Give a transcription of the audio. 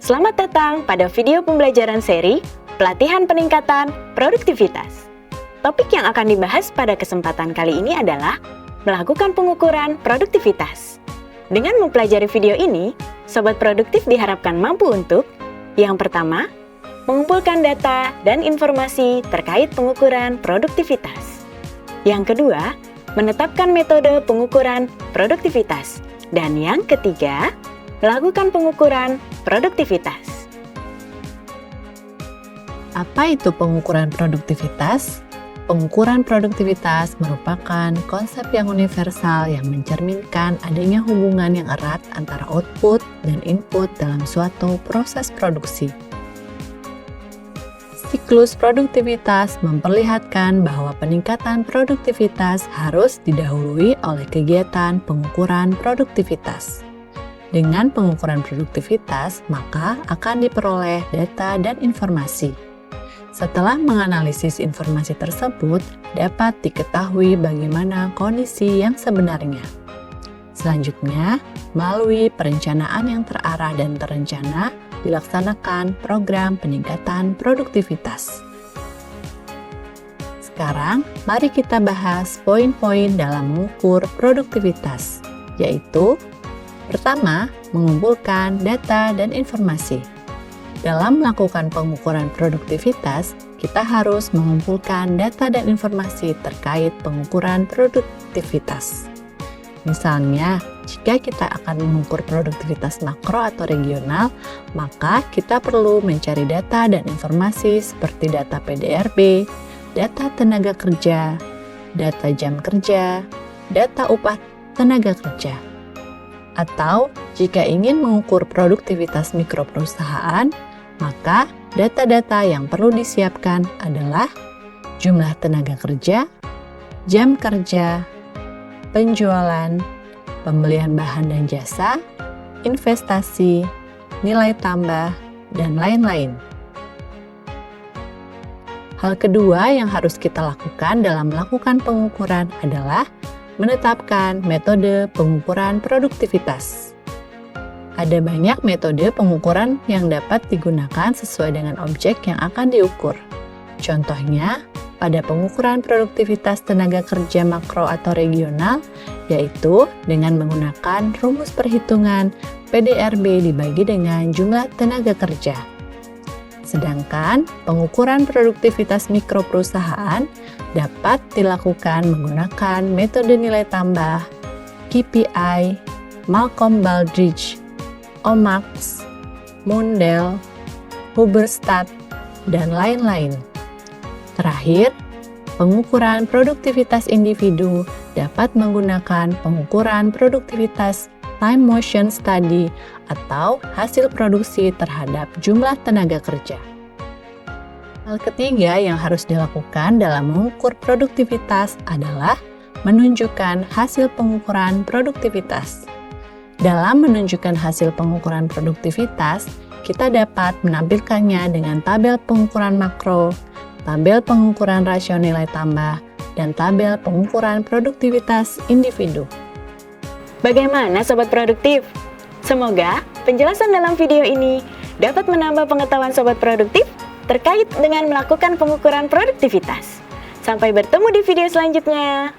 Selamat datang pada video pembelajaran seri Pelatihan Peningkatan Produktivitas. Topik yang akan dibahas pada kesempatan kali ini adalah melakukan pengukuran produktivitas. Dengan mempelajari video ini, sobat produktif diharapkan mampu untuk yang pertama, mengumpulkan data dan informasi terkait pengukuran produktivitas. Yang kedua, menetapkan metode pengukuran produktivitas. Dan yang ketiga, melakukan pengukuran produktivitas. Apa itu pengukuran produktivitas? Pengukuran produktivitas merupakan konsep yang universal yang mencerminkan adanya hubungan yang erat antara output dan input dalam suatu proses produksi. Siklus produktivitas memperlihatkan bahwa peningkatan produktivitas harus didahului oleh kegiatan pengukuran produktivitas. Dengan pengukuran produktivitas, maka akan diperoleh data dan informasi. Setelah menganalisis informasi tersebut, dapat diketahui bagaimana kondisi yang sebenarnya. Selanjutnya, melalui perencanaan yang terarah dan terencana, dilaksanakan program peningkatan produktivitas. Sekarang, mari kita bahas poin-poin dalam mengukur produktivitas, yaitu pertama, mengumpulkan data dan informasi. Dalam melakukan pengukuran produktivitas, kita harus mengumpulkan data dan informasi terkait pengukuran produktivitas. Misalnya, jika kita akan mengukur produktivitas makro atau regional, maka kita perlu mencari data dan informasi seperti data PDRB, data tenaga kerja, data jam kerja, data upah tenaga kerja. Atau, jika ingin mengukur produktivitas mikro perusahaan, maka data-data yang perlu disiapkan adalah jumlah tenaga kerja, jam kerja, penjualan, pembelian bahan dan jasa, investasi, nilai tambah, dan lain-lain. Hal kedua yang harus kita lakukan dalam melakukan pengukuran adalah menetapkan metode pengukuran produktivitas. Ada banyak metode pengukuran yang dapat digunakan sesuai dengan objek yang akan diukur. Contohnya, pada pengukuran produktivitas tenaga kerja makro atau regional, yaitu dengan menggunakan rumus perhitungan PDRB dibagi dengan jumlah tenaga kerja. Sedangkan pengukuran produktivitas mikro perusahaan dapat dilakukan menggunakan metode nilai tambah, KPI, Malcolm-Baldrige, OMAX, Mundell, Huberstadt, dan lain-lain. Terakhir, pengukuran produktivitas individu dapat menggunakan pengukuran produktivitas time motion study atau hasil produksi terhadap jumlah tenaga kerja. Hal ketiga yang harus dilakukan dalam mengukur produktivitas adalah menunjukkan hasil pengukuran produktivitas. Dalam menunjukkan hasil pengukuran produktivitas, kita dapat menampilkannya dengan tabel pengukuran makro, tabel pengukuran rasio nilai tambah, dan tabel pengukuran produktivitas individu. Bagaimana sobat produktif? Semoga penjelasan dalam video ini dapat menambah pengetahuan sobat produktif terkait dengan melakukan pengukuran produktivitas. Sampai bertemu di video selanjutnya.